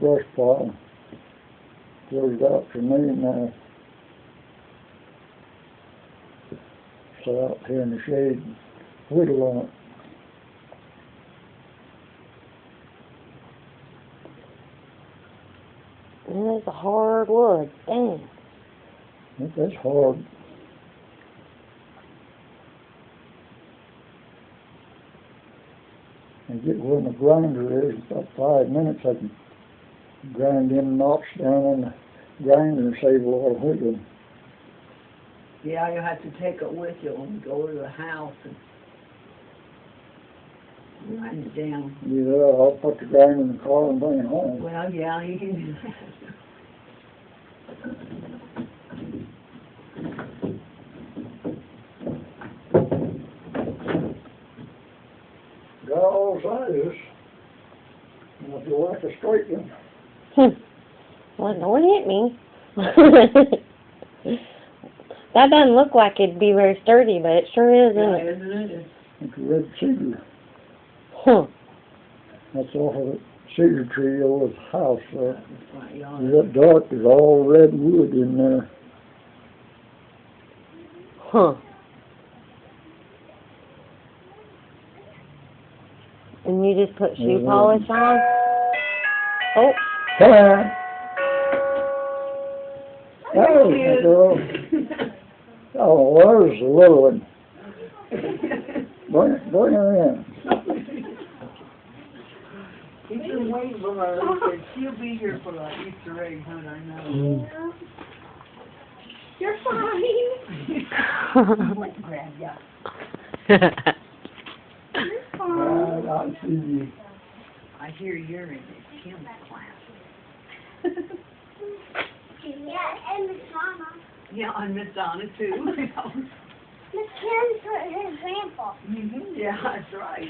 brush pile. Closed out for me now. So out here in the shade, whittle on it. And it's a hard wood. Dang. That's hard. And get where my grinder is, about 5 minutes I can grind them knots down on the grinder and save a lot of whittling. Yeah, you have to take it with you and go to the house and grind it down. Yeah, I'll put the grinder in the car and bring it home. Well, yeah, you can do that. Got all sizes. And if you like a straight one. Well, don't hit me. That doesn't look like it'd be very sturdy, but it sure is, isn't it? Isn't it? It's a red cedar. Huh. That's off of the cedar tree over the house there. Front yard. That dark is all red wood in there. Huh. And you just put shoe polish on? Oh. Come on. Hey, girl. Oh, there's the little one. Bring her in. He's been waiting for her. He said she'll be here for the Easter egg hunt, I know. You're fine. I went to grab ya. You're fine. I see you. I hear you're in the Kim class. Yeah, and Miss Mama. Yeah, and Miss Donna too. Miss Kim's his grandpa. Yeah, that's right.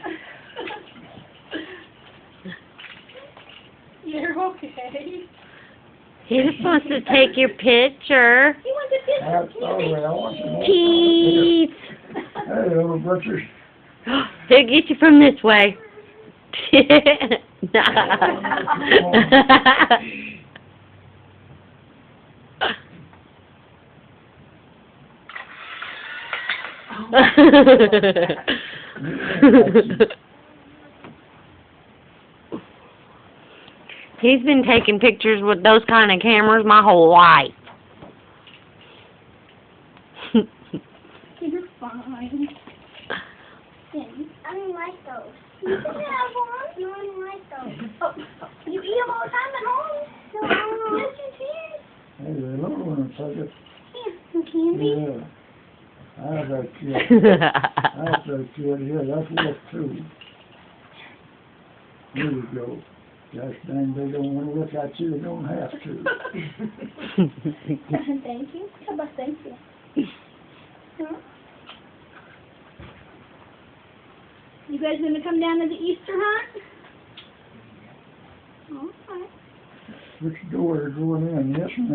You're okay. He just wants to take your picture. He wants a That's picture. all right. I want some more. Teeth. Hey, little butchers. He'll get you from this way. He's been taking pictures with those kind of cameras my whole life. You're fine. I don't like those. You can have one. No, I don't like those. Oh, you eat them all the time at home? No, yes, you did. Hey, the little one, so just, Yeah, some candy. yeah. That's a kid. That's a kid. Yeah, that's worth two. There you go. Gosh dang, they don't want to look at you. They don't have to. Thank you. How about thank you? Huh? You guys gonna come down to the Easter hunt? Okay. Which door are going in? Yes, ma'am.